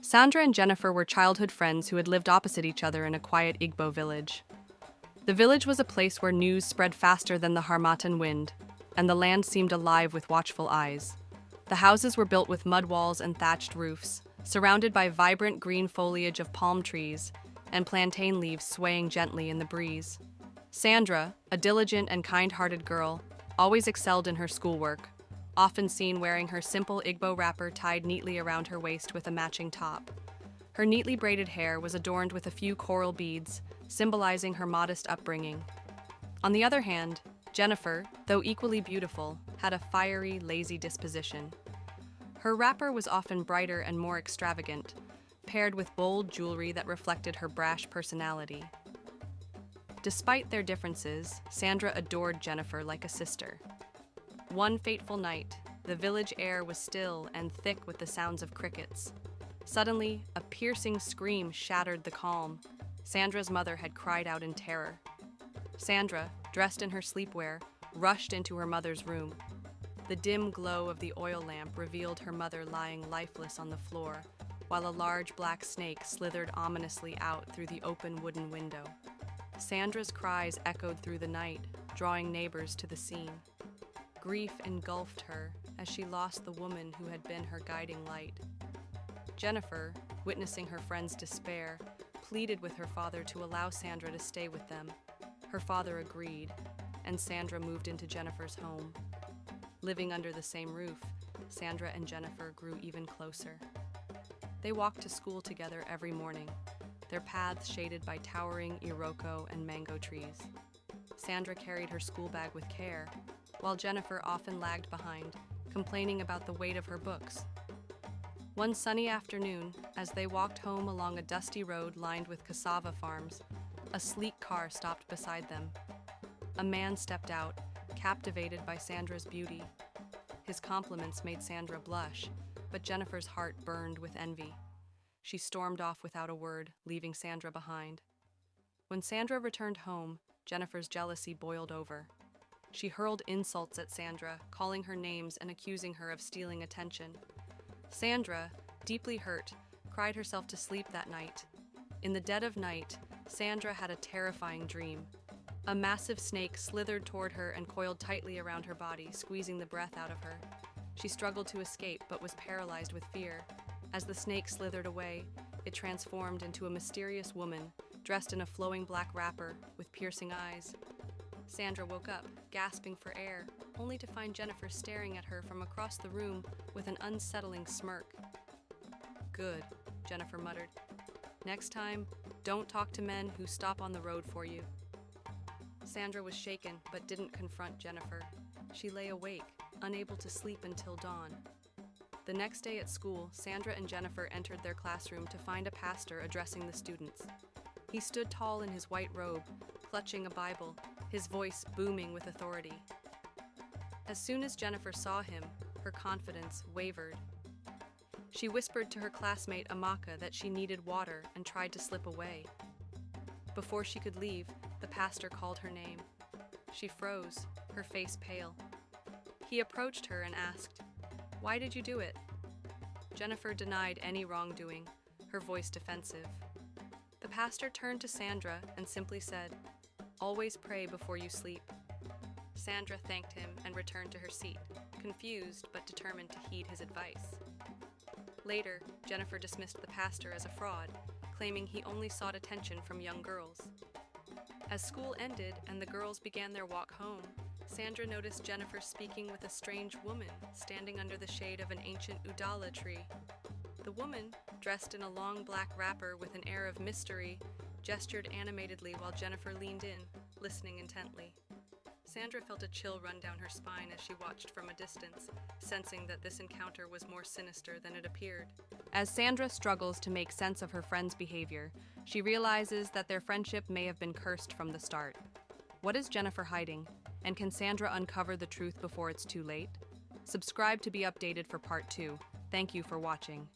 Sandra and Jennifer were childhood friends who had lived opposite each other in a quiet Igbo village. The village was a place where news spread faster than the Harmattan wind, and the land seemed alive with watchful eyes. The houses were built with mud walls and thatched roofs, surrounded by vibrant green foliage of palm trees and plantain leaves swaying gently in the breeze. Sandra, a diligent and kind-hearted girl, always excelled in her schoolwork, often seen wearing her simple Igbo wrapper tied neatly around her waist with a matching top. Her neatly braided hair was adorned with a few coral beads, symbolizing her modest upbringing. On the other hand, Jennifer, though equally beautiful, had a fiery, lazy disposition. Her wrapper was often brighter and more extravagant, paired with bold jewelry that reflected her brash personality. Despite their differences, Sandra adored Jennifer like a sister. One fateful night, the village air was still and thick with the sounds of crickets. Suddenly, a piercing scream shattered the calm. Sandra's mother had cried out in terror. Sandra, dressed in her sleepwear, rushed into her mother's room. The dim glow of the oil lamp revealed her mother lying lifeless on the floor, while a large black snake slithered ominously out through the open wooden window. Sandra's cries echoed through the night, drawing neighbors to the scene. Grief engulfed her as she lost the woman who had been her guiding light. Jennifer, witnessing her friend's despair, pleaded with her father to allow Sandra to stay with them. Her father agreed, and Sandra moved into Jennifer's home. Living under the same roof, Sandra and Jennifer grew even closer. They walked to school together every morning, their paths shaded by towering iroko and mango trees. Sandra carried her school bag with care, while Jennifer often lagged behind, complaining about the weight of her books. One sunny afternoon, as they walked home along a dusty road lined with cassava farms, a sleek car stopped beside them. A man stepped out, captivated by Sandra's beauty. His compliments made Sandra blush, but Jennifer's heart burned with envy. She stormed off without a word, leaving Sandra behind. When Sandra returned home, Jennifer's jealousy boiled over. She hurled insults at Sandra, calling her names and accusing her of stealing attention. Sandra, deeply hurt, cried herself to sleep that night. In the dead of night, Sandra had a terrifying dream. A massive snake slithered toward her and coiled tightly around her body, squeezing the breath out of her. She struggled to escape, but was paralyzed with fear. As the snake slithered away, it transformed into a mysterious woman, dressed in a flowing black wrapper with piercing eyes. Sandra woke up, gasping for air, only to find Jennifer staring at her from across the room with an unsettling smirk. "Good," Jennifer muttered. "Next time, don't talk to men who stop on the road for you." Sandra was shaken, but didn't confront Jennifer. She lay awake, unable to sleep until dawn. The next day at school, Sandra and Jennifer entered their classroom to find a pastor addressing the students. He stood tall in his white robe, clutching a Bible, his voice booming with authority. As soon as Jennifer saw him, her confidence wavered. She whispered to her classmate Amaka that she needed water and tried to slip away. Before she could leave, the pastor called her name. She froze, her face pale. He approached her and asked, "Why did you do it?" Jennifer denied any wrongdoing, her voice defensive. The pastor turned to Sandra and simply said, "Always pray before you sleep." Sandra thanked him and returned to her seat, confused but determined to heed his advice. Later, Jennifer dismissed the pastor as a fraud, claiming he only sought attention from young girls. As school ended and the girls began their walk home, Sandra noticed Jennifer speaking with a strange woman standing under the shade of an ancient udala tree. The woman, dressed in a long black wrapper with an air of mystery, gestured animatedly while Jennifer leaned in, listening intently. Sandra felt a chill run down her spine as she watched from a distance, sensing that this encounter was more sinister than it appeared. As Sandra struggles to make sense of her friend's behavior, she realizes that their friendship may have been cursed from the start. What is Jennifer hiding? And can Sandra uncover the truth before it's too late? Subscribe to be updated for part 2. Thank you for watching.